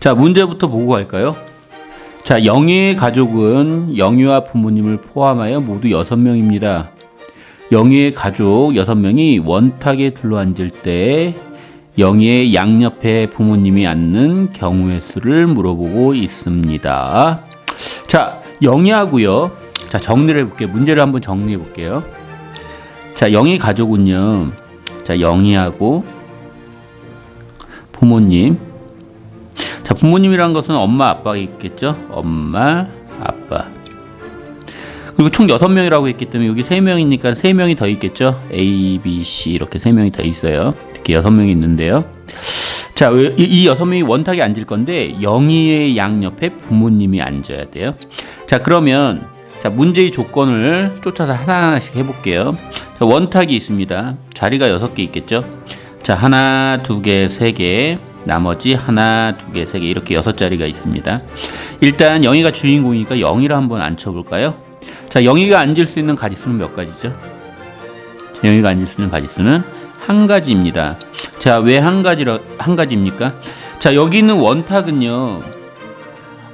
자, 문제부터 보고 갈까요? 자, 영희의 가족은 영희와 부모님을 포함하여 모두 6명입니다. 영희의 가족 6명이 원탁에 둘러앉을 때 영희의 양옆에 부모님이 앉는 경우의 수를 물어보고 있습니다. 자, 영희하고요. 자, 정리를 해볼게요. 문제를 한번 정리해 볼게요. 자, 영희 가족은요. 자, 영희하고 부모님. 자, 부모님이란 것은 엄마, 아빠가 있겠죠? 엄마, 아빠. 그리고 총 6명이라고 했기 때문에 여기 3명이니까 3명이 더 있겠죠? A, B, C 이렇게 3명이 더 있어요. 이렇게 6명이 있는데요. 자, 이 6명이 원탁에 앉을 건데 영희의 양옆에 부모님이 앉아야 돼요. 자, 그러면 자, 문제의 조건을 쫓아서 하나하나씩 해볼게요. 자, 원탁이 있습니다. 자리가 6개 있겠죠? 자, 하나, 두 개, 세 개. 나머지 하나, 두 개, 세 개 이렇게 6자리가 있습니다. 일단 영희가 주인공이니까 영희를 한번 앉혀볼까요? 자, 영희가 앉을 수 있는 가지수는 몇 가지죠? 영희가 앉을 수 있는 가지수는 한 가지입니다. 자, 왜 한 가지입니까? 자, 여기 있는 원탁은요,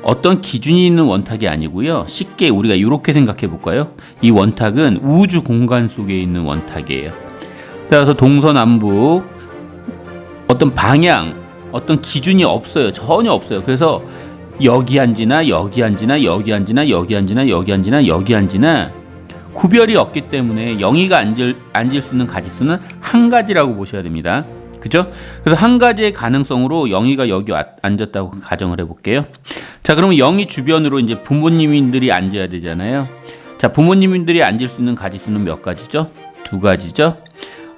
어떤 기준이 있는 원탁이 아니고요. 쉽게 우리가 이렇게 생각해 볼까요? 이 원탁은 우주 공간 속에 있는 원탁이에요. 따라서 동서남북 어떤 방향, 어떤 기준이 없어요. 전혀 없어요. 그래서 여기 앉으나 여기 앉으나 여기 앉으나 여기 앉으나 여기 앉으나 여기 앉으나 구별이 없기 때문에 영희가 앉을 수 있는 가지수는 한 가지라고 보셔야 됩니다. 그죠? 그래서 한 가지의 가능성으로 영희가 여기 앉았다고 가정을 해볼게요. 자, 그러면 영희 주변으로 이제 부모님들이 앉아야 되잖아요. 자, 부모님들이 앉을 수 있는 가지수는 몇 가지죠? 2가지죠.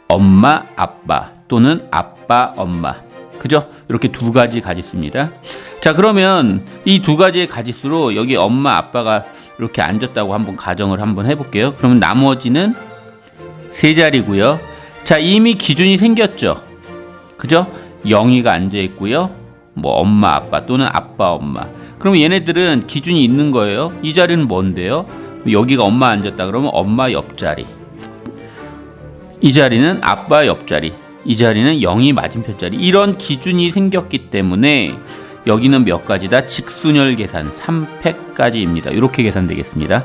엄마, 아빠 또는 아빠, 엄마. 그죠? 이렇게 2가지 가지수입니다. 자, 그러면 이 2가지의 가지수로 여기 엄마, 아빠가 이렇게 앉았다고 한번 가정을 한번 해볼게요. 그러면 나머지는 3자리고요. 자, 이미 기준이 생겼죠. 그죠? 영희가 앉아 있고요. 뭐 엄마, 아빠 또는 아빠, 엄마. 그러면 얘네들은 기준이 있는 거예요. 이 자리는 뭔데요? 여기가 엄마 앉았다 그러면 엄마 옆자리. 이 자리는 아빠 옆자리. 이 자리는 영희 맞은편 자리. 이런 기준이 생겼기 때문에 여기는 몇 가지다? 직순열 계산 3팩까지입니다. 이렇게 계산되겠습니다.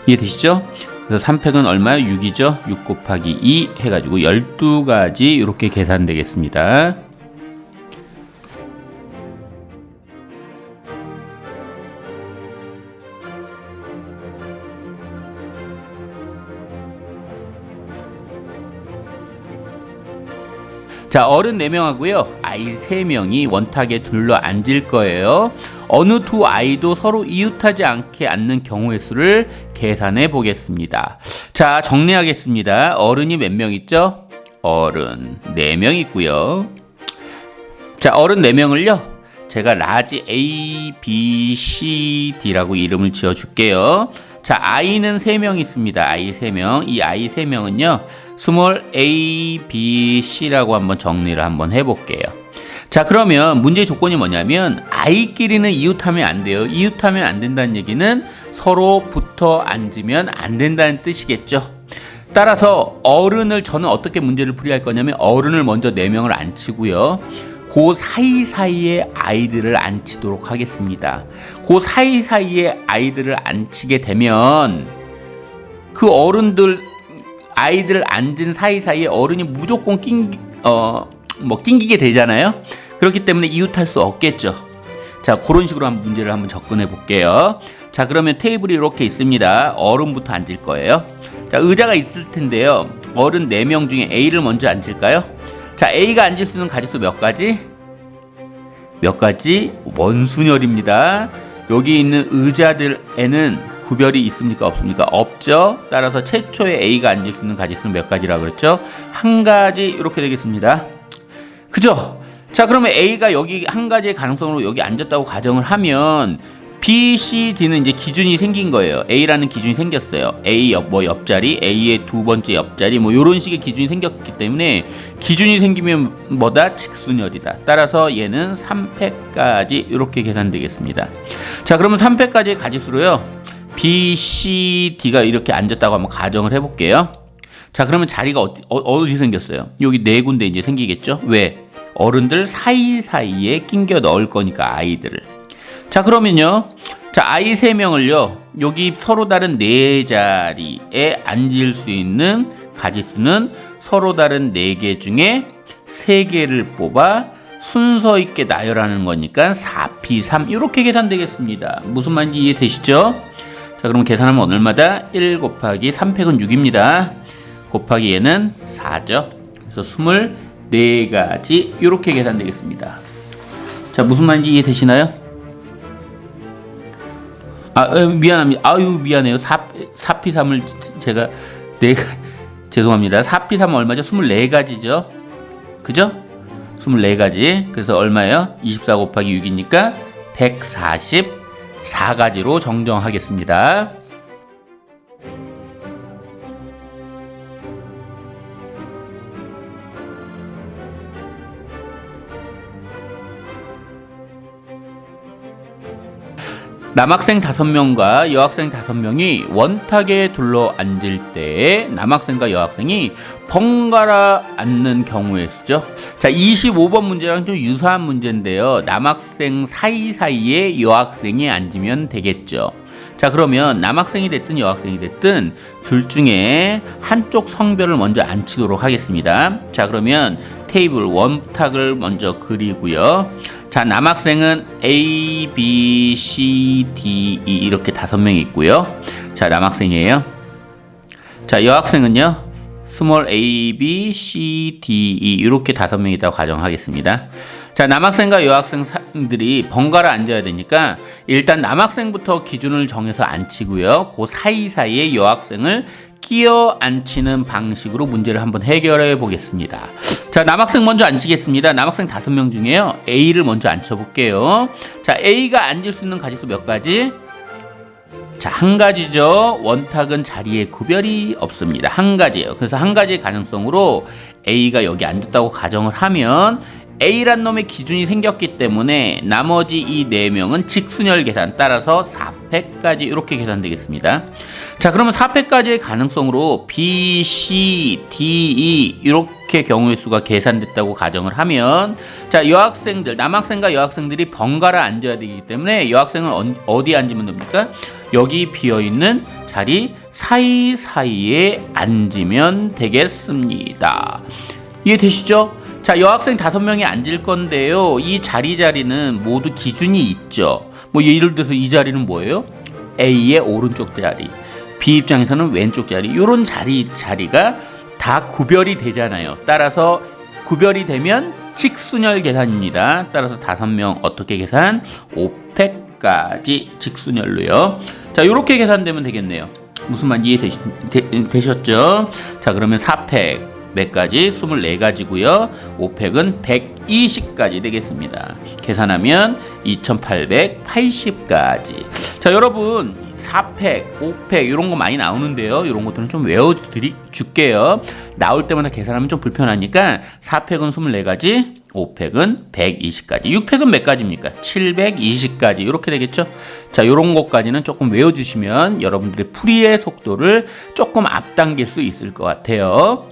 이해되시죠? 그래서 3팩은 얼마요? 6이죠? 6 곱하기 2 해가지고 12가지 이렇게 계산되겠습니다. 자, 어른 4명하고요. 아이 3명이 원탁에 둘러 앉을 거예요. 어느 두 아이도 서로 이웃하지 않게 앉는 경우의 수를 계산해 보겠습니다. 자, 정리하겠습니다. 어른이 몇 명 있죠? 어른 4명 있고요. 자, 어른 4명을요. 제가 라지 A, B, C, D라고 이름을 지어 줄게요. 자, 아이는 3명 있습니다. 아이 3명. 이 아이 3명은요. 스몰 A, B, C라고 한번 정리를 한번 해볼게요. 자, 그러면 문제의 조건이 뭐냐면 아이끼리는 이웃하면 안 돼요. 이웃하면 안 된다는 얘기는 서로 붙어 앉으면 안 된다는 뜻이겠죠. 따라서 어른을 저는 어떻게 문제를 풀이할 거냐면 어른을 먼저 4명을 앉히고요. 그 사이사이에 아이들을 앉히도록 하겠습니다. 그 사이사이에 아이들을 앉히게 되면 그 아이들 앉은 사이사이에 어른이 무조건 낑기게 되잖아요. 그렇기 때문에 이웃할 수 없겠죠. 자, 그런 식으로 한번 문제를 한번 접근해 볼게요. 자, 그러면 테이블이 이렇게 있습니다. 어른부터 앉을 거예요. 자, 의자가 있을 텐데요. 어른 4명 중에 A를 먼저 앉힐까요? 자, A가 앉을 수 있는 가지수 몇 가지? 몇 가지? 원순열입니다. 여기 있는 의자들에는 구별이 있습니까? 없습니까? 없죠. 따라서 최초에 A가 앉을 수 있는 가지수는 몇 가지라고 그랬죠? 한 가지 이렇게 되겠습니다. 그죠? 자, 그러면 A가 여기 한 가지의 가능성으로 여기 앉았다고 가정을 하면 B, C, D는 이제 기준이 생긴 거예요. A라는 기준이 생겼어요. A 옆자리, A의 2번째 옆자리, 이런 식의 기준이 생겼기 때문에 기준이 생기면 뭐다? 직순열이다. 따라서 얘는 3팩까지 이렇게 계산되겠습니다. 자, 그러면 3팩까지의 가지수로요. B, C, D가 이렇게 앉았다고 한번 가정을 해볼게요. 자, 그러면 자리가 어디 생겼어요? 여기 4군데 이제 생기겠죠? 왜? 어른들 사이사이에 낑겨 넣을 거니까 아이들을. 자, 그러면요. 자, 아이 3명을요. 여기 서로 다른 4자리에 앉을 수 있는 가지수는 서로 다른 4개 중에 3개를 뽑아 순서 있게 나열하는 거니까 4p3 이렇게 계산되겠습니다. 무슨 말인지 이해되시죠? 자, 그럼 계산하면 오늘마다 1 곱하기 3팩은 6입니다. 곱하기 얘는 4죠. 그래서 24가지 이렇게 계산되겠습니다. 자, 무슨 말인지 이해되시나요? 미안합니다. 아유, 미안해요. 4p3을 제가 죄송합니다. 4p3은 얼마죠? 24가지죠. 그죠? 24가지. 그래서 얼마예요? 24 곱하기 6이니까 144가지로 정정하겠습니다. 남학생 5명과 여학생 5명이 원탁에 둘러 앉을 때 남학생과 여학생이 번갈아 앉는 경우의 수죠. 자, 25번 문제랑 좀 유사한 문제인데요. 남학생 사이사이에 여학생이 앉으면 되겠죠. 자, 그러면 남학생이 됐든 여학생이 됐든 둘 중에 한쪽 성별을 먼저 앉히도록 하겠습니다. 자, 그러면 테이블 원탁을 먼저 그리고요. 자, 남학생은 A, B, C, D, E 이렇게 5명이 있고요. 자, 남학생이에요. 자, 여학생은요. 스몰 A, B, C, D, E 이렇게 5명이라고 가정하겠습니다. 자, 남학생과 여학생들이 번갈아 앉아야 되니까 일단 남학생부터 기준을 정해서 앉히고요. 그 사이사이에 여학생을 끼어 앉히는 방식으로 문제를 한번 해결해 보겠습니다. 자, 남학생 먼저 앉히겠습니다. 남학생 5명 중에요. A를 먼저 앉혀볼게요. 자, A가 앉을 수 있는 가지수 몇 가지? 자, 한 가지죠. 원탁은 자리에 구별이 없습니다. 한 가지예요. 그래서 한 가지의 가능성으로 A가 여기 앉았다고 가정을 하면 A란 놈의 기준이 생겼기 때문에 나머지 이 4명은 직순열 계산 따라서 4팩까지 이렇게 계산되겠습니다. 자, 그러면 4팩까지의 가능성으로 B, C, D, E 이렇게 경우의 수가 계산됐다고 가정을 하면 자, 여학생들, 남학생과 여학생들이 번갈아 앉아야 되기 때문에 여학생은 어디에 앉으면 됩니까? 여기 비어있는 자리 사이사이에 앉으면 되겠습니다. 이해되시죠? 자, 여학생 5명이 앉을 건데요. 이 자리는 모두 기준이 있죠. 뭐 예를 들어서 이 자리는 뭐예요? A의 오른쪽 자리, B 입장에서는 왼쪽 자리. 이런 자리가 다 구별이 되잖아요. 따라서 구별이 되면 직순열 계산입니다. 따라서 5명 어떻게 계산? 5팩까지 직순열로요. 자, 이렇게 계산되면 되겠네요. 무슨 말인지 이해되셨죠? 자, 그러면 4팩 몇 가지? 24가지고요. 5팩은 120가지 되겠습니다. 계산하면 2880가지. 자, 여러분 4팩, 5팩 이런 거 많이 나오는데요. 이런 것들은 좀 외워줄게요. 나올 때마다 계산하면 좀 불편하니까 4팩은 24가지, 5팩은 120가지, 6팩은 몇 가지입니까? 720가지 이렇게 되겠죠. 자, 이런 것까지는 조금 외워주시면 여러분들의 풀이의 속도를 조금 앞당길 수 있을 것 같아요.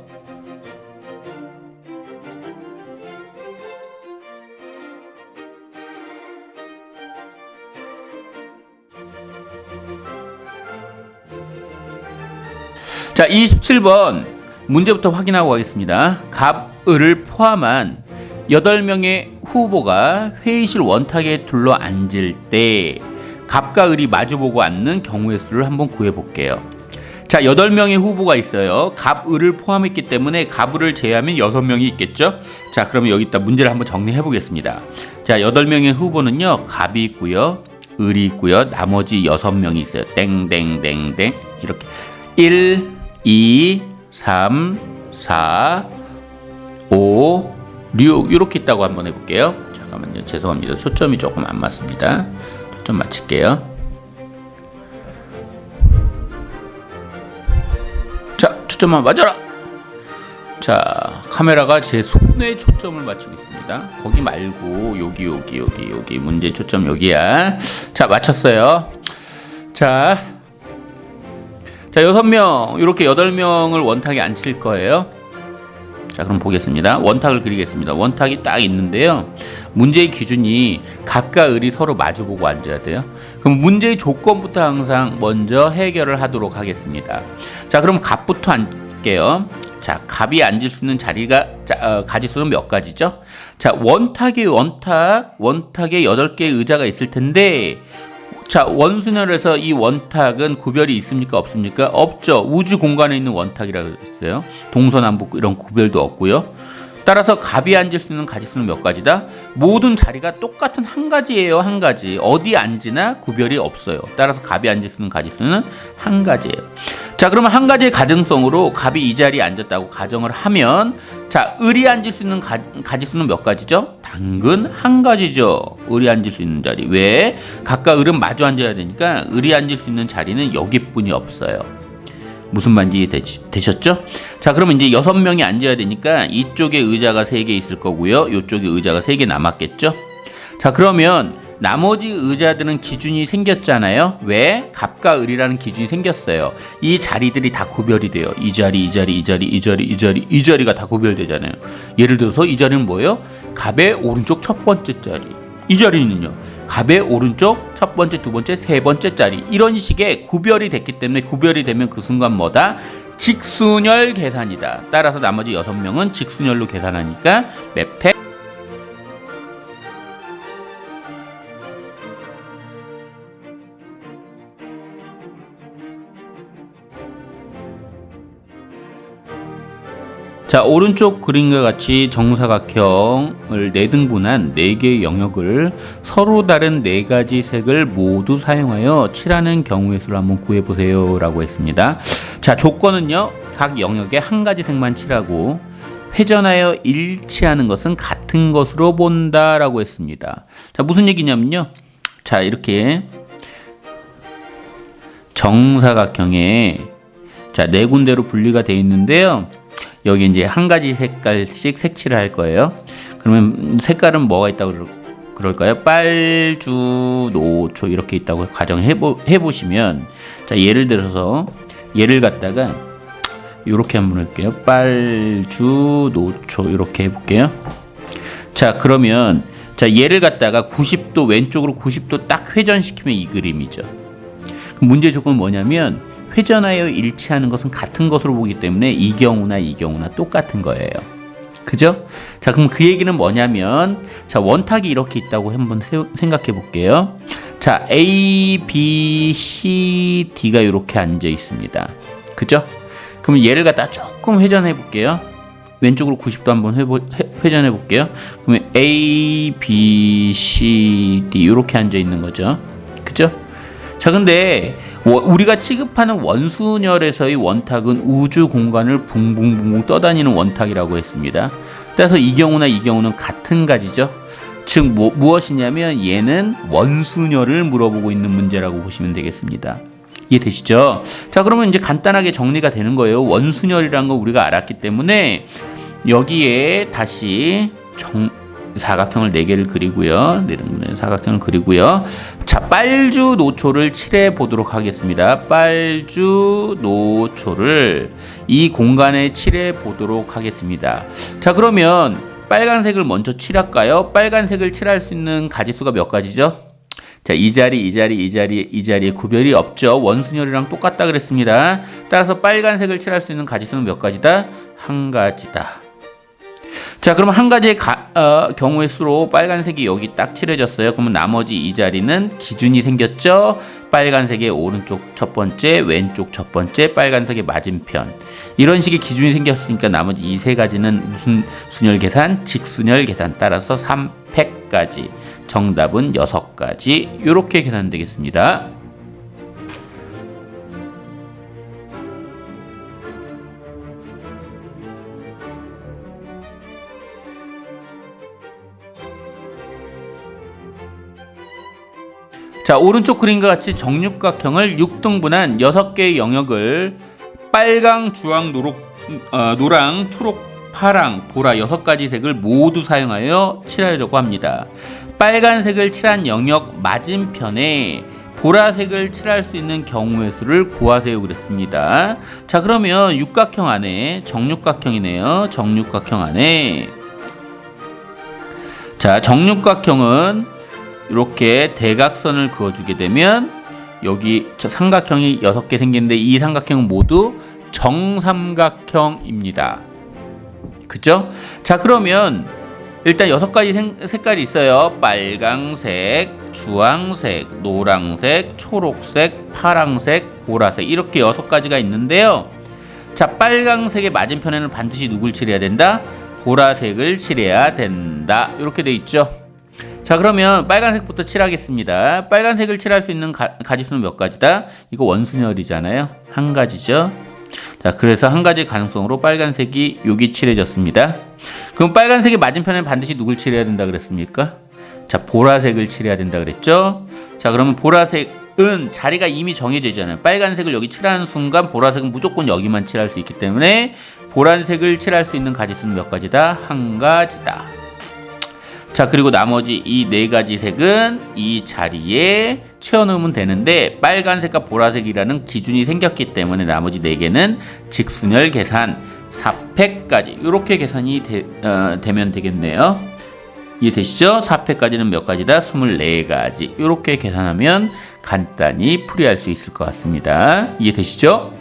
자, 27번 문제부터 확인하고 가겠습니다. 갑, 을을 포함한 8명의 후보가 회의실 원탁에 둘러 앉을 때 갑과 을이 마주보고 앉는 경우의 수를 한번 구해볼게요. 자, 8명의 후보가 있어요. 갑, 을을 포함했기 때문에 갑, 을을 제외하면 6명이 있겠죠. 자, 그러면 여기다 문제를 한번 정리해 보겠습니다. 자, 8명의 후보는요. 갑이 있고요. 을이 있고요. 나머지 6명이 있어요. 땡땡땡땡 이렇게 1, 2, 3, 4, 5, 6 이렇게 있다고 한번 해볼게요. 잠깐만요. 죄송합니다. 초점이 조금 안 맞습니다. 초점 맞출게요. 자, 초점만 맞아라. 자, 카메라가 제 손에 초점을 맞추고 있습니다. 거기 말고 여기 문제 초점 여기야. 자, 맞췄어요. 자, 6명 이렇게 8명을 원탁에 앉힐 거예요. 자, 그럼 보겠습니다. 원탁을 그리겠습니다. 원탁이 딱 있는데요. 문제의 기준이 각과 을이 서로 마주보고 앉아야 돼요. 그럼 문제의 조건부터 항상 먼저 해결을 하도록 하겠습니다. 자, 그럼 갑부터 앉게요. 자, 갑이 앉을 수 있는 자리가 가지수는 몇 가지죠? 자, 원탁에 8개의 의자가 있을 텐데, 자, 원순열에서 이 원탁은 구별이 있습니까? 없습니까? 없죠. 우주 공간에 있는 원탁이라고 했어요. 동서남북 이런 구별도 없고요. 따라서 갑이 앉을 수 있는 가지수는 몇 가지다? 모든 자리가 똑같은 한 가지예요. 한 가지. 어디 앉으나 구별이 없어요. 따라서 갑이 앉을 수 있는 가지수는 한 가지예요. 자, 그러면 한 가지의 가정성으로 갑이 이 자리에 앉았다고 가정을 하면, 자, 을이 앉을 수 있는 가지수는 몇 가지죠? 당근 한 가지죠. 을이 앉을 수 있는 자리. 왜? 각각 을은 마주 앉아야 되니까 을이 앉을 수 있는 자리는 여기뿐이 없어요. 무슨 말인지 되셨죠? 자, 그러면 이제 6명이 앉아야 되니까 이쪽에 의자가 3개 있을 거고요. 이쪽에 의자가 3개 남았겠죠? 자, 그러면 나머지 의자들은 기준이 생겼잖아요. 왜? 갑과 을이라는 기준이 생겼어요. 이 자리들이 다 구별이 돼요. 이 자리, 이 자리, 이 자리, 이 자리, 이 자리, 이 자리가 다 구별되잖아요. 예를 들어서 이 자리는 뭐예요? 갑의 오른쪽 첫 번째 자리. 이 자리는요, 갑의 오른쪽 첫 번째, 두 번째, 세 번째 자리. 이런 식의 구별이 됐기 때문에, 구별이 되면 그 순간 뭐다? 직순열 계산이다. 따라서 나머지 6명은 직순열로 계산하니까 몇 팩? 자, 오른쪽 그림과 같이 정사각형을 4등분한 4개의 영역을 서로 다른 4가지 색을 모두 사용하여 칠하는 경우의 수를 한번 구해보세요 라고 했습니다. 자, 조건은요, 각 영역에 한 가지 색만 칠하고 회전하여 일치하는 것은 같은 것으로 본다 라고 했습니다. 자, 무슨 얘기냐면요, 자, 이렇게 정사각형에 자, 4군데로 분리가 되어 있는데요, 여기 이제 한 가지 색깔씩 색칠을 할 거예요. 그러면 색깔은 뭐가 있다고 그럴까요? 빨주, 노초 이렇게 있다고 가정해 보시면, 자, 예를 들어서 얘를 갖다가 이렇게 한번 할게요. 빨주, 노초 이렇게 해볼게요. 자, 그러면 자, 얘를 갖다가 90도 왼쪽으로 90도 딱 회전시키면 이 그림이죠. 문제 조건은 뭐냐면, 회전하여 일치하는 것은 같은 것으로 보기 때문에 이 경우나 똑같은 거예요. 그죠? 자, 그럼 그 얘기는 뭐냐면, 자, 원탁이 이렇게 있다고 한번 생각해 볼게요. 자, A, B, C, D가 이렇게 앉아 있습니다. 그죠? 그럼 얘를 갖다 조금 회전해 볼게요. 왼쪽으로 90도 한번 회전해 볼게요. 그러면 A, B, C, D 이렇게 앉아 있는 거죠. 그죠? 자, 근데 우리가 취급하는 원순열에서의 원탁은 우주 공간을 붕붕붕붕 떠다니는 원탁이라고 했습니다. 따라서 이 경우는 같은 가지죠. 즉 무엇이냐면 얘는 원순열을 물어보고 있는 문제라고 보시면 되겠습니다. 이해되시죠? 자, 그러면 이제 간단하게 정리가 되는 거예요. 원순열이라는 거 우리가 알았기 때문에 여기에 다시 사각형을 4개를 그리고요. 사각형을 그리고요. 자, 빨주 노초를 칠해 보도록 하겠습니다. 빨주 노초를 이 공간에 칠해 보도록 하겠습니다. 자, 그러면 빨간색을 먼저 칠할까요? 빨간색을 칠할 수 있는 가지수가 몇 가지죠? 자, 이 자리에 구별이 없죠. 원순열이랑 똑같다 그랬습니다. 따라서 빨간색을 칠할 수 있는 가지수는 몇 가지다? 한 가지다. 자, 그럼 한 가지의 경우의 수로 빨간색이 여기 딱 칠해졌어요. 그러면 나머지 이 자리는 기준이 생겼죠. 빨간색의 오른쪽 첫 번째, 왼쪽 첫 번째, 빨간색의 맞은편. 이런 식의 기준이 생겼으니까 나머지 이 3가지는 무슨 순열 계산? 직순열 계산. 따라서 3팩까지. 정답은 6가지. 이렇게 계산되겠습니다. 자, 오른쪽 그림과 같이 정육각형을 6등분한 6개의 영역을 빨강, 주황, 노랑, 초록, 파랑, 보라 6가지 색을 모두 사용하여 칠하려고 합니다. 빨간색을 칠한 영역 맞은편에 보라색을 칠할 수 있는 경우의 수를 구하세요 그랬습니다. 자, 그러면 육각형 안에 정육각형이네요. 정육각형 안에 자, 정육각형은 이렇게 대각선을 그어주게 되면 여기 삼각형이 6개 생기는데 이 삼각형은 모두 정삼각형입니다. 그죠? 자, 그러면 일단 6가지 색깔이 있어요. 빨강색, 주황색, 노랑색, 초록색, 파랑색, 보라색 이렇게 6가지가 있는데요. 자, 빨강색의 맞은편에는 반드시 누굴 칠해야 된다? 보라색을 칠해야 된다. 이렇게 돼 있죠. 자, 그러면 빨간색부터 칠하겠습니다. 빨간색을 칠할 수 있는 가지수는 몇 가지다? 이거 원순열이잖아요. 한 가지죠. 자, 그래서 한 가지 가능성으로 빨간색이 여기 칠해졌습니다. 그럼 빨간색의 맞은편에는 반드시 누굴 칠해야 된다 그랬습니까? 자, 보라색을 칠해야 된다 그랬죠. 자, 그러면 보라색은 자리가 이미 정해져 있잖아요. 빨간색을 여기 칠하는 순간 보라색은 무조건 여기만 칠할 수 있기 때문에 보라색을 칠할 수 있는 가지수는 몇 가지다? 한 가지다. 자, 그리고 나머지 이 4가지 색은 이 자리에 채워넣으면 되는데 빨간색과 보라색이라는 기준이 생겼기 때문에 나머지 4개는 직순열 계산 4팩까지 이렇게 계산이 되면 되겠네요. 이해되시죠? 4팩까지는 몇 가지다? 24가지. 이렇게 계산하면 간단히 풀이할 수 있을 것 같습니다. 이해되시죠?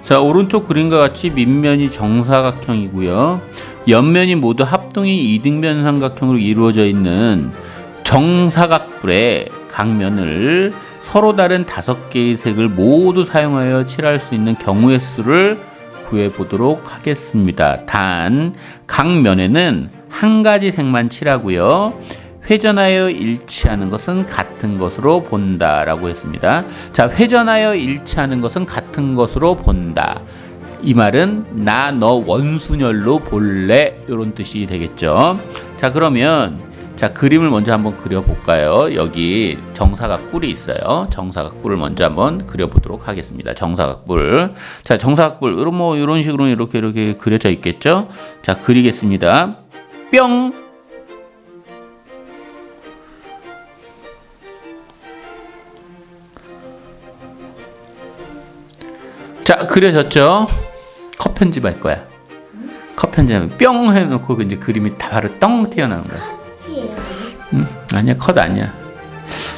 자, 오른쪽 그림과 같이 밑면이 정사각형이고요. 옆면이 모두 합동이 이등변 삼각형으로 이루어져 있는 정사각뿔의 각면을 서로 다른 5개의 색을 모두 사용하여 칠할 수 있는 경우의 수를 구해보도록 하겠습니다. 단, 각면에는 한 가지 색만 칠하고요. 회전하여 일치하는 것은 같은 것으로 본다라고 했습니다. 자, 회전하여 일치하는 것은 같은 것으로 본다. 이 말은 나 너 원순열로 볼래? 이런 뜻이 되겠죠. 자, 그러면 자, 그림을 먼저 한번 그려볼까요? 여기 정사각뿔이 있어요. 정사각뿔을 먼저 한번 그려보도록 하겠습니다. 정사각뿔. 자, 정사각뿔 이런 식으로 이렇게 그려져 있겠죠? 자, 그리겠습니다. 뿅. 자, 그려졌죠? 컷 편집할 거야. 컷 편집하면 뿅 해놓고 이제 그림이 다 바로 떵 튀어나오는 거야. 아니야, 컷 아니야.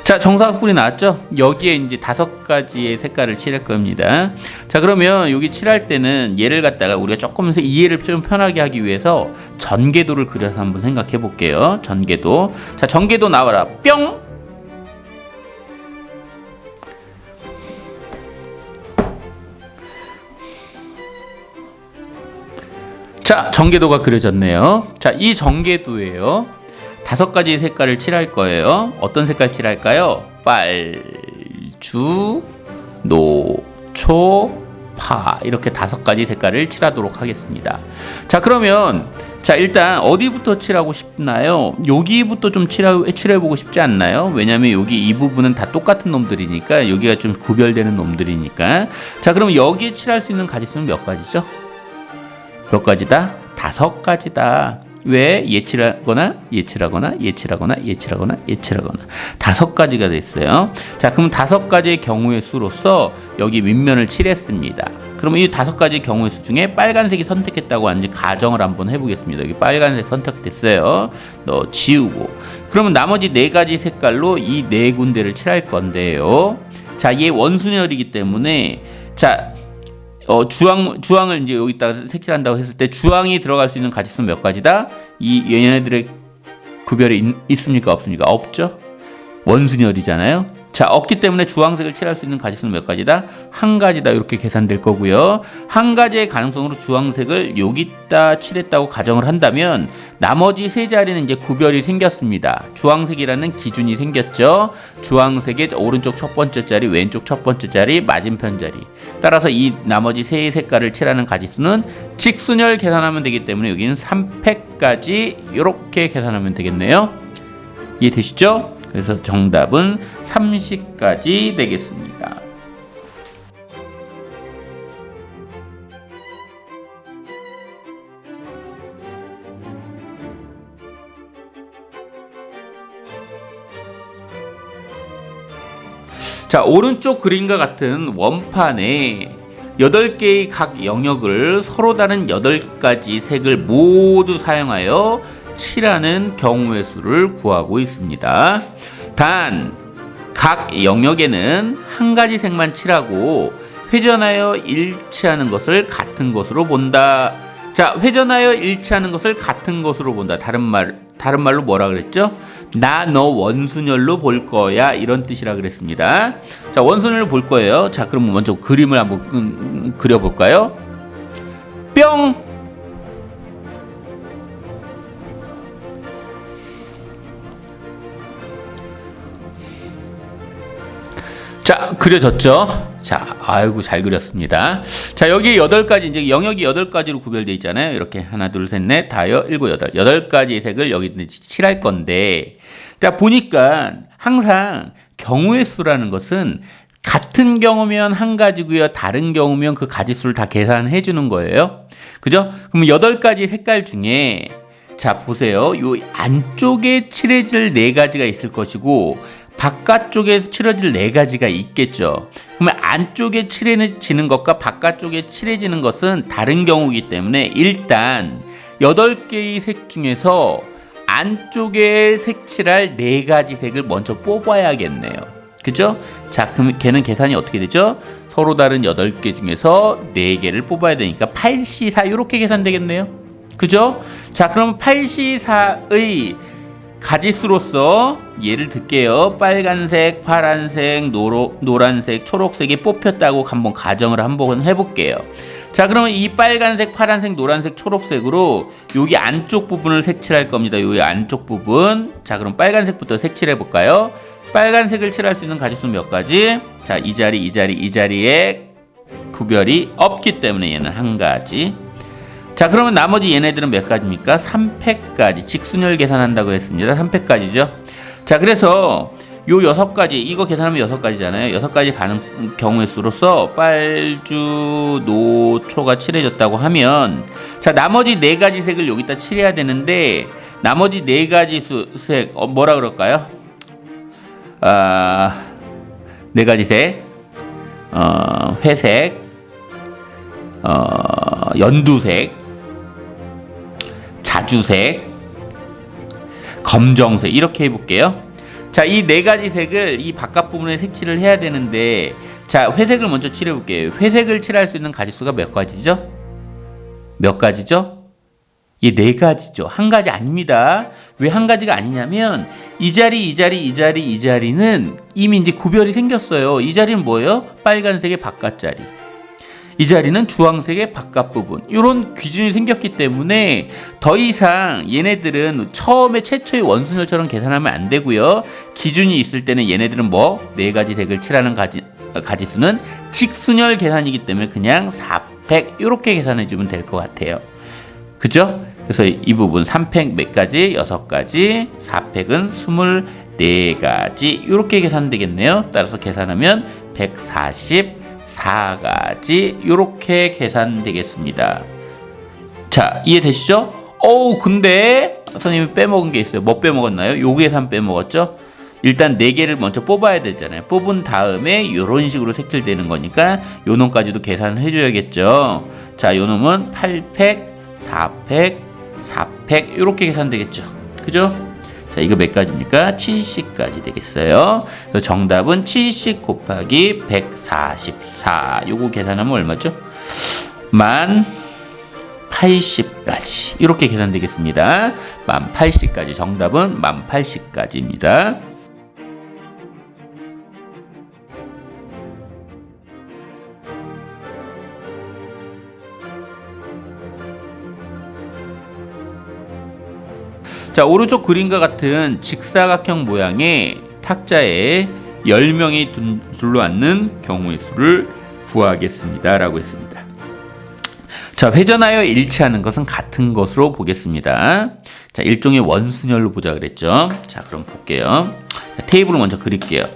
자, 정사각뿔이 나왔죠? 여기에 이제 5가지의 색깔을 칠할 겁니다. 자, 그러면 여기 칠할 때는 얘를 갖다가 우리가 조금 이해를 좀 편하게 하기 위해서 전개도를 그려서 한번 생각해 볼게요. 전개도. 자, 전개도 나와라. 뿅! 자, 전개도가 그려졌네요. 자, 이 전개도예요. 5가지 색깔을 칠할 거예요. 어떤 색깔 칠할까요? 빨, 주, 노, 초, 파 이렇게 5가지 색깔을 칠하도록 하겠습니다. 자, 그러면 자, 일단 어디부터 칠하고 싶나요? 여기부터 좀 칠해보고 싶지 않나요? 왜냐면 여기 이 부분은 다 똑같은 놈들이니까 여기가 좀 구별되는 놈들이니까. 자, 그럼 여기에 칠할 수 있는 가지수는 몇 가지죠? 몇 가지다? 5가지다. 왜? 예칠하거나 5가지가 됐어요. 자, 그럼 5가지의 경우의 수로서 여기 밑면을 칠했습니다. 그러면 이 5가지 경우의 수 중에 빨간색이 선택했다고 하는지 가정을 한번 해보겠습니다. 여기 빨간색 선택됐어요. 너 지우고. 그러면 나머지 4가지 색깔로 이 4군데를 칠할 건데요. 자, 얘 원순열이기 때문에 자, 주황을 이제 여기다가 색칠한다고 했을 때 주황이 들어갈 수 있는 가지수는 몇 가지다? 이 얘네들의 구별이 있습니까? 없습니까? 없죠? 원순열이잖아요. 자, 없기 때문에 주황색을 칠할 수 있는 가지수는 몇 가지다? 한 가지다. 이렇게 계산될 거고요. 한 가지의 가능성으로 주황색을 여기다 칠했다고 가정을 한다면 나머지 3자리는 이제 구별이 생겼습니다. 주황색이라는 기준이 생겼죠. 주황색의 오른쪽 첫 번째 자리, 왼쪽 첫 번째 자리, 맞은편 자리. 따라서 이 나머지 3 색깔을 칠하는 가지수는 직순열 계산하면 되기 때문에 여기는 3팩까지 이렇게 계산하면 되겠네요. 이해되시죠? 그래서 정답은 30가지 되겠습니다. 자, 오른쪽 그림과 같은 원판에 8개의 각 영역을 서로 다른 8가지 색을 모두 사용하여 칠하는 경우의 수를 구하고 있습니다. 단 각 영역에는 한 가지 색만 칠하고 회전하여 일치하는 것을 같은 것으로 본다. 자, 회전하여 일치하는 것을 같은 것으로 본다. 다른 말로 뭐라 그랬죠? 나 너 원순열로 볼 거야, 이런 뜻이라 그랬습니다. 자, 원순열로 볼 거예요. 자, 그럼 먼저 그림을 한번 그려볼까요? 뿅! 자, 그려졌죠? 자, 아이고, 잘 그렸습니다. 자, 여기 8가지, 이제 영역이 8가지로 구별되어 있잖아요. 이렇게 하나, 둘, 셋, 넷, 다여, 일곱, 여덟. 8가지 색을 여기 칠할 건데, 자, 보니까 항상 경우의 수라는 것은 같은 경우면 한 가지고요. 다른 경우면 그 가지수를 다 계산해 주는 거예요. 그죠? 그럼 8가지 색깔 중에, 자, 보세요. 요 안쪽에 칠해질 4가지가 있을 것이고, 바깥쪽에 칠해질 4가지가 있겠죠. 그러면 안쪽에 칠해지는 것과 바깥쪽에 칠해지는 것은 다른 경우이기 때문에 일단 8개의 색 중에서 안쪽에 색칠할 4가지 색을 먼저 뽑아야겠네요. 그죠? 자, 그럼 걔는 계산이 어떻게 되죠? 서로 다른 8개 중에서 4개를 뽑아야 되니까 8C4 이렇게 계산되겠네요. 그죠? 자, 그럼 8C4의 가지수로서 예를 들게요. 빨간색, 파란색, 노란색, 초록색이 뽑혔다고 한번 가정을 한번 해볼게요. 자, 그러면 이 빨간색, 파란색, 노란색, 초록색으로 여기 안쪽 부분을 색칠할 겁니다. 여기 안쪽 부분. 자, 그럼 빨간색부터 색칠해 볼까요? 빨간색을 칠할 수 있는 가지수는 몇 가지? 자, 이 자리에 구별이 없기 때문에 얘는 한 가지. 자, 그러면 나머지 얘네들은 몇 가지입니까? 3팩까지. 직순열 계산한다고 했습니다. 3팩까지죠. 자, 그래서 요 6가지, 이거 계산하면 6가지잖아요. 6가지 가능 경우의 수로서 빨주, 노, 초가 칠해졌다고 하면, 자, 나머지 4가지 색을 여기다 칠해야 되는데, 나머지 4가지 색, 뭐라 그럴까요? 4가지 색, 회색, 연두색, 자주색, 검정색, 이렇게 해볼게요. 자, 이 4가지 색을 이 바깥 부분에 색칠을 해야 되는데, 자, 회색을 먼저 칠해볼게요. 회색을 칠할 수 있는 가지수가 몇 가지죠? 몇 가지죠? 이 4가지죠. 한 가지 아닙니다. 왜 한 가지가 아니냐면, 이 자리는 이미 이제 구별이 생겼어요. 이 자리는 뭐예요? 빨간색의 바깥 자리. 이 자리는 주황색의 바깥 부분. 이런 기준이 생겼기 때문에 더 이상 얘네들은 처음에 최초의 원순열처럼 계산하면 안 되고요. 기준이 있을 때는 얘네들은 4가지 색을 칠하는 가지수는 직순열 계산이기 때문에 그냥 4팩 이렇게 계산해 주면 될 것 같아요. 그죠? 그래서 이 부분 3팩 몇 가지? 6가지, 4팩은 24가지 이렇게 계산되겠네요. 따라서 계산하면 144가지 이렇게 계산되겠습니다. 자, 이해되시죠? 근데 선생님이 빼먹은 게 있어요. 뭐 빼먹었나요? 요 계산 빼먹었죠? 일단 4개를 먼저 뽑아야 되잖아요. 뽑은 다음에 이런 식으로 색칠되는 거니까 요 놈까지도 계산을 해줘야겠죠. 자, 요 놈은 8팩, 4팩, 4팩 이렇게 계산되겠죠. 그죠? 자, 이거 몇 가지입니까? 70가지 되겠어요. 그래서 정답은 70 곱하기 144. 요거 계산하면 얼마죠? 1080가지. 이렇게 계산되겠습니다. 1080가지. 정답은 1080가지입니다. 자, 오른쪽 그림과 같은 직사각형 모양의 탁자에 10명이 둘러앉는 경우의 수를 구하겠습니다 라고 했습니다. 자, 회전하여 일치하는 것은 같은 것으로 보겠습니다. 자, 일종의 원순열로 보자 그랬죠. 자, 그럼 볼게요. 자, 테이블을 먼저 그릴게요.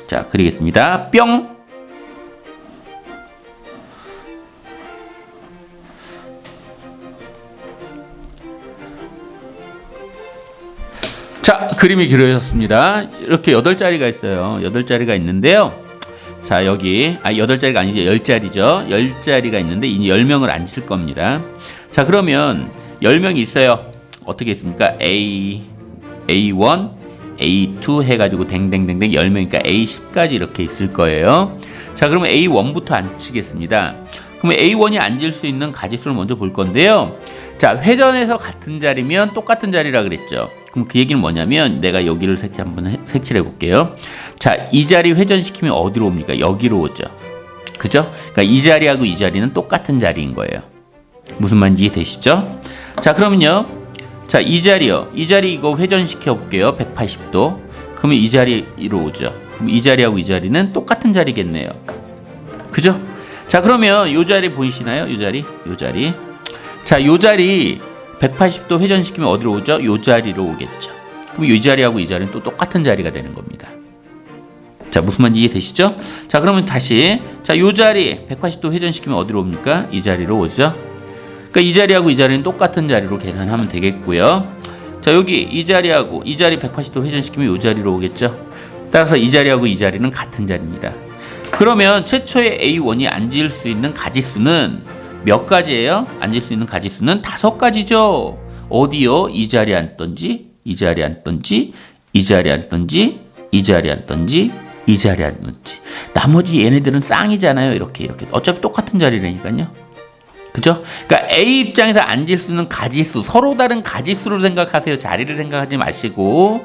자, 그리겠습니다. 뿅! 자, 그림이 그려졌습니다. 이렇게 8자리가 있어요. 8자리가 있는데요. 자, 여기 8자리가 아니죠. 10자리죠. 10자리가 있는데 이 10명을 안 칠 겁니다. 자, 그러면 10명이 있어요. 어떻게 있습니까? A1, A2 해가지고 댕댕댕댕 10명이니까 A10까지 이렇게 있을 거예요. 자, 그러면 A1부터 안 치겠습니다. 그러면 A1이 앉을 수 있는 가지수를 먼저 볼 건데요. 자, 회전해서 같은 자리면 똑같은 자리라 그랬죠. 그럼 그 얘기는 뭐냐면 내가 여기를 색칠해 볼게요. 자, 이 자리 회전시키면 어디로 옵니까? 여기로 오죠. 그죠? 그러니까 이 자리하고 이 자리는 똑같은 자리인 거예요. 무슨 말인지 이해되시죠? 자, 그러면요. 자, 이 자리요. 이 자리 이거 회전시켜 볼게요. 180도. 그러면 이 자리로 오죠. 그럼 이 자리하고 이 자리는 똑같은 자리겠네요. 그죠? 자, 그러면 이 자리 보이시나요? 이 자리. 자, 이 자리 180도 회전시키면 어디로 오죠? 이 자리로 오겠죠. 그럼 이 자리하고 이 자리는 또 똑같은 자리가 되는 겁니다. 자, 무슨 말인지 이해되시죠? 자, 그러면 다시 자, 이 자리 180도 회전시키면 어디로 옵니까? 이 자리로 오죠. 그러니까 이 자리하고 이 자리는 똑같은 자리로 계산하면 되겠고요. 자, 여기 이 자리하고 이 자리 180도 회전시키면 이 자리로 오겠죠. 따라서 이 자리하고 이 자리는 같은 자리입니다. 그러면 최초의 A1이 앉을 수 있는 가지수는 몇 가지예요? 앉을 수 있는 가지수는 5가지죠. 어디요? 이 자리에 앉던지, 이 자리에 앉던지, 이 자리에 앉던지, 이 자리에 앉던지, 이 자리에 앉던지. 나머지 얘네들은 쌍이잖아요. 이렇게. 어차피 똑같은 자리라니까요. 그죠? 그러니까 A 입장에서 앉을 수 있는 가지수, 서로 다른 가지수로 생각하세요. 자리를 생각하지 마시고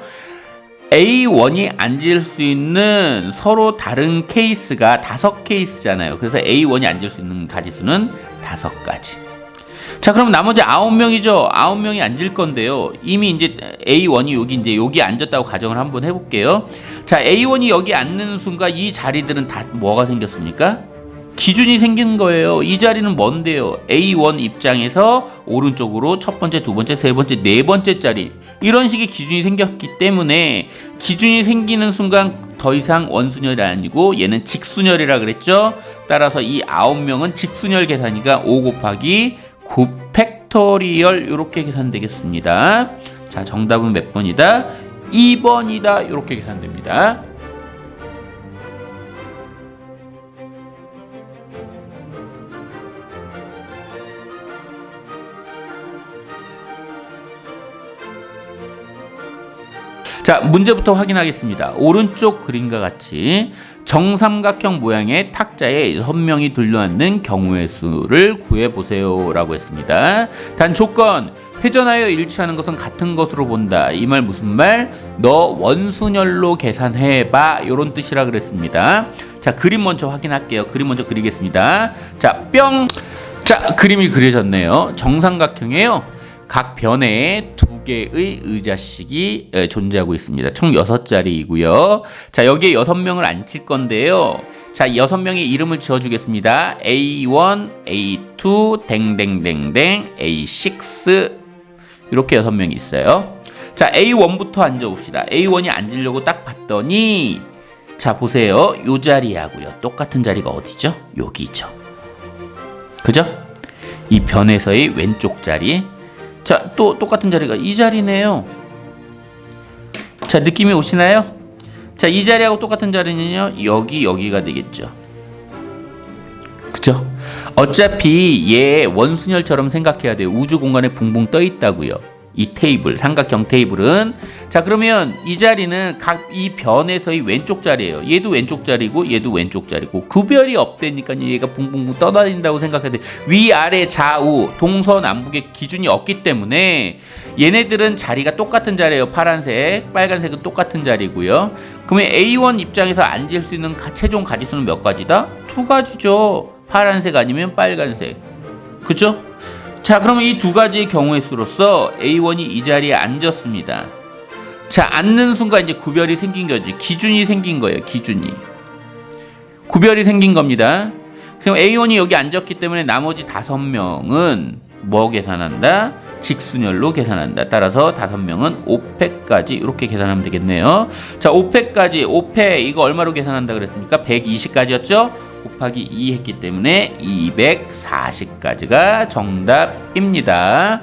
A1이 앉을 수 있는 서로 다른 케이스가 5케이스잖아요. 그래서 A1이 앉을 수 있는 가지수는 5가지. 자, 그럼 나머지 9명이죠. 9명이 앉을 건데요. 이미 이제 A1이 여기 앉았다고 가정을 한번 해볼게요. 자, A1이 여기 앉는 순간 이 자리들은 다 뭐가 생겼습니까? 기준이 생긴 거예요. 이 자리는 뭔데요? A1 입장에서 오른쪽으로 첫 번째, 두 번째, 세 번째, 네 번째 자리 이런 식의 기준이 생겼기 때문에 기준이 생기는 순간 더 이상 원순열이 아니고 얘는 직순열이라 그랬죠. 따라서 이 9명은 직순열 계산이니까 5 곱하기 9 팩토리얼 이렇게 계산되겠습니다. 자, 정답은 몇 번이다? 2번이다. 이렇게 계산됩니다. 자, 문제부터 확인하겠습니다. 오른쪽 그림과 같이 정삼각형 모양의 탁자에 6명이 들려앉는 경우의 수를 구해보세요 라고 했습니다. 단 조건, 회전하여 일치하는 것은 같은 것으로 본다. 이 말 무슨 말? 너 원순열로 계산해봐. 이런 뜻이라 그랬습니다. 자, 그림 먼저 확인할게요. 그림 먼저 그리겠습니다. 자, 뿅! 자, 그림이 그려졌네요. 정삼각형이에요. 각 변에 2개의 의자씩이 존재하고 있습니다. 총 6자리이고요. 자, 여기에 6명을 앉힐 건데요. 자, 6명의 이름을 지어주겠습니다. A1, A2, 댕댕댕댕, A6 이렇게 6명이 있어요. 자, A1부터 앉아봅시다. A1이 앉으려고 딱 봤더니 자, 보세요. 요 자리하고요. 똑같은 자리가 어디죠? 여기죠. 그죠? 이 변에서의 왼쪽 자리. 자, 또 똑같은 자리가 이 자리네요. 자, 느낌이 오시나요? 자, 이 자리하고 똑같은 자리는요, 여기가 되겠죠. 그죠? 어차피 얘 원순열처럼 생각해야 돼요. 우주 공간에 붕붕 떠 있다고요. 이 테이블, 삼각형 테이블은. 자, 그러면 이 자리는 각 이 변에서의 왼쪽 자리예요. 얘도 왼쪽 자리고 얘도 왼쪽 자리고 구별이 없다니까요. 얘가 붕붕붕 떠다닌다고 생각해야 돼요. 위아래 좌우 동서남북의 기준이 없기 때문에 얘네들은 자리가 똑같은 자리예요. 파란색, 빨간색은 똑같은 자리고요. 그러면 A1 입장에서 앉을 수 있는 최종 가지수는 몇 가지다? 2가지죠. 파란색 아니면 빨간색. 그죠? 자, 그러면 이 2가지의 경우의 수로서 A1이 이 자리에 앉았습니다. 자, 앉는 순간 이제 구별이 생긴 거지. 기준이 생긴 거예요. 기준이. 구별이 생긴 겁니다. 그럼 A1이 여기 앉았기 때문에 나머지 5명은 뭐 계산한다? 직순열로 계산한다. 따라서 5명은 5팩까지 이렇게 계산하면 되겠네요. 자, 5팩까지 5팩 이거 얼마로 계산한다 그랬습니까? 120까지였죠? 곱하기 2 했기 때문에 240까지가 정답입니다.